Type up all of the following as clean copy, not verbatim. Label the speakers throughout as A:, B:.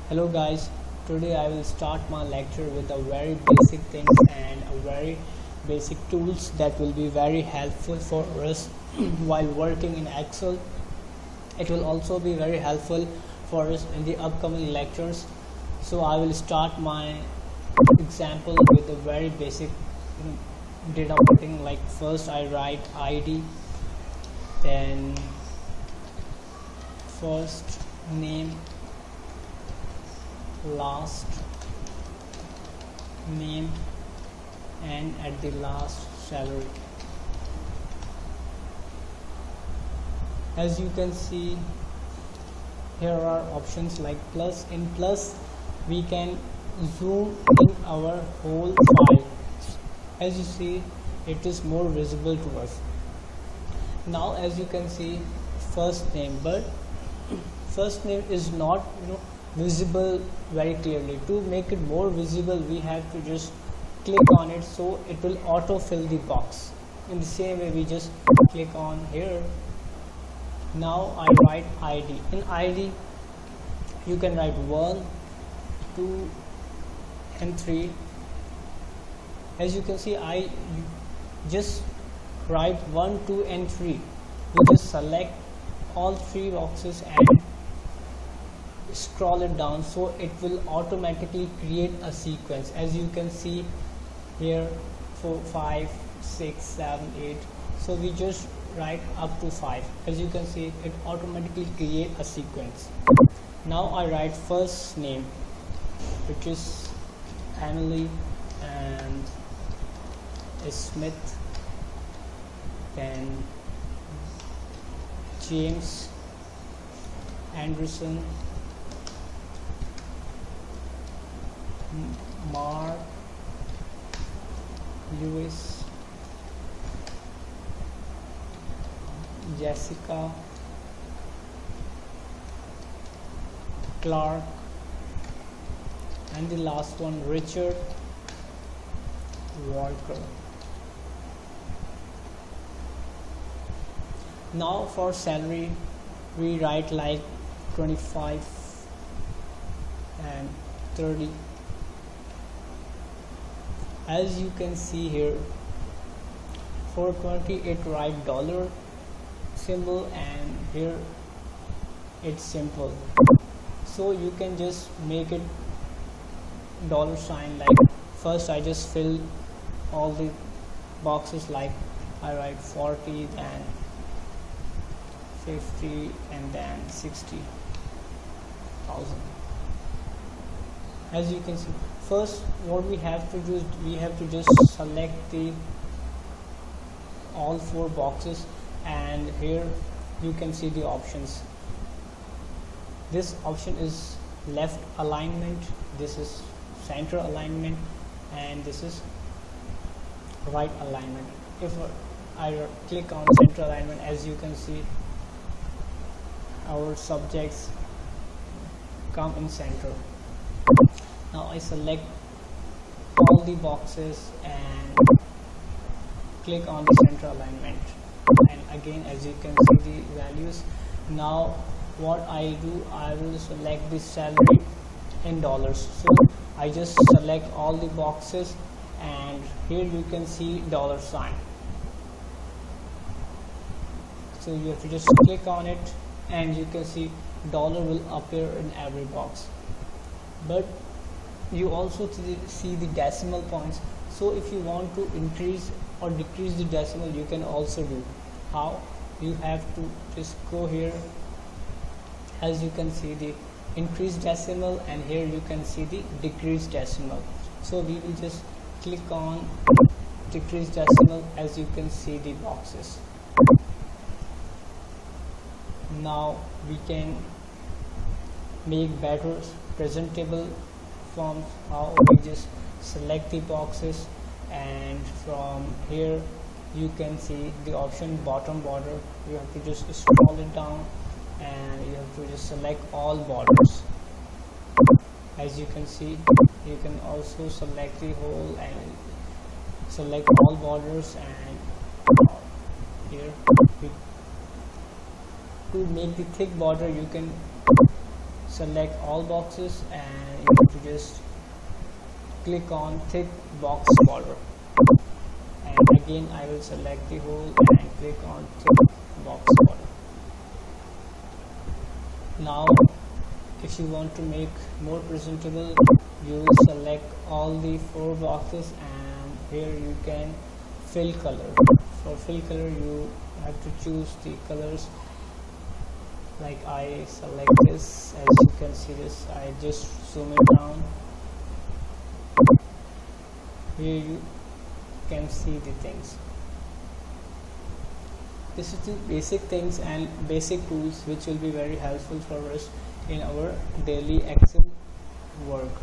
A: Hello guys, today I will start my lecture with a very basic things and a very basic tools that will be very helpful for us while working in Excel. It will also be very helpful for us in the upcoming lectures. So I will start my example with a very basic data putting. Like first I write ID, then first name, last name, and at the last salary. As you can see, here are options like plus. In plus we can zoom in our whole file. As you see, it is more visible to us. Now as you can see, first name, but first name is not visible very clearly. To make it more visible, we have to just click on it, so it will auto fill the box. In the same way, we just click on here. Now I write ID. In ID you can write 1, 2 and 3. As you can see, I just write 1, 2 and 3. We just select all 3 boxes and scroll it down, so it will automatically create a sequence. As you can see here, 4, 5, 6, 7, 8. So we just write up to 5. As you can see, it automatically create a sequence. Now I write first name, which is Emily, and Smith, then James, Anderson, Mark, Lewis, Jessica, Clark, and the last one Richard Walker. Now for salary we write like 25 and 30. As you can see here, for 20 it write dollar symbol, and here it's simple. So you can just make it dollar sign. Like first I just fill all the boxes, like I write 40, then 50, and then 60,000. As you can see, first what we have to do is we have to just select the all 4 boxes, and here you can see the options. This option is left alignment, this is center alignment, and this is right alignment. If I click on center alignment, as you can see, our subjects come in center. Now I select all the boxes and click on the center alignment, and again as you can see the values. Now what I do, I will select the salary in dollars. So I just select all the boxes, and here you can see dollar sign. So you have to just click on it, and you can see dollar will appear in every box. But you also see the decimal points. So if you want to increase or decrease the decimal, you can also do. How? You have to just go here. As you can see the increased decimal, and here you can see the decreased decimal. So we will just click on decreased decimal. As you can see the boxes. Now we can make better presentable forms. How? We just select the boxes, and from here you can see the option bottom border. You have to just scroll it down, and you have to just select all borders. As you can see, you can also select the whole and select all borders, and here to make the thick border you can select all boxes and you have to just click on thick box border, and again I will select the whole and click on thick box border. Now if you want to make more presentable, you will select all the 4 boxes and here you can fill color. For fill color you have to choose the colors, like I select this. As you can see this, I just zoom it down. Here you can see the things. This is the basic things and basic tools which will be very helpful for us in our daily Excel work.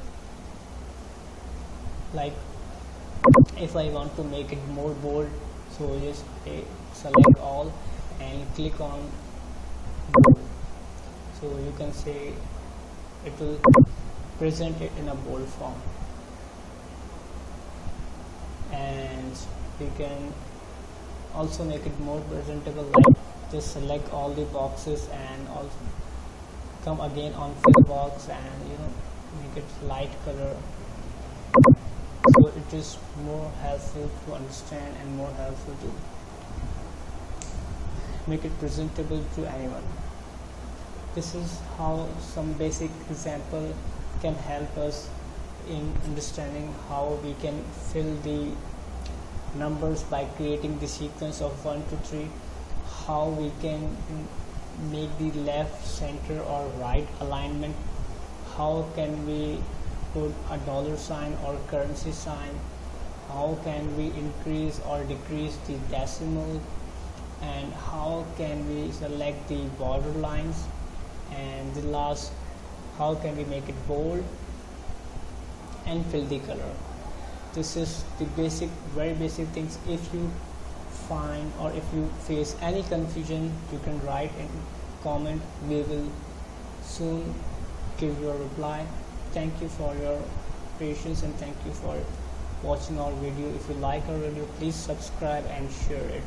A: Like if I want to make it more bold, so just select all and click on bold. So you can say it will present it in a bold form, and we can also make it more presentable, like just select all the boxes and also come again on fill box and make it light color, so it is more helpful to understand and more helpful to make it presentable to anyone. This is how some basic example can help us in understanding how we can fill the numbers by creating the sequence of 1 to 3, how we can make the left, center or right alignment, how can we put a dollar sign or currency sign, how can we increase or decrease the decimal, and how can we select the border lines, and the last, how can we make it bold and fill the color. This is the basic, very basic things. If you find or if you face any confusion, you can write in comment. We will soon give your reply. Thank you for your patience and thank you for watching our video. If you like our video, please subscribe and share it.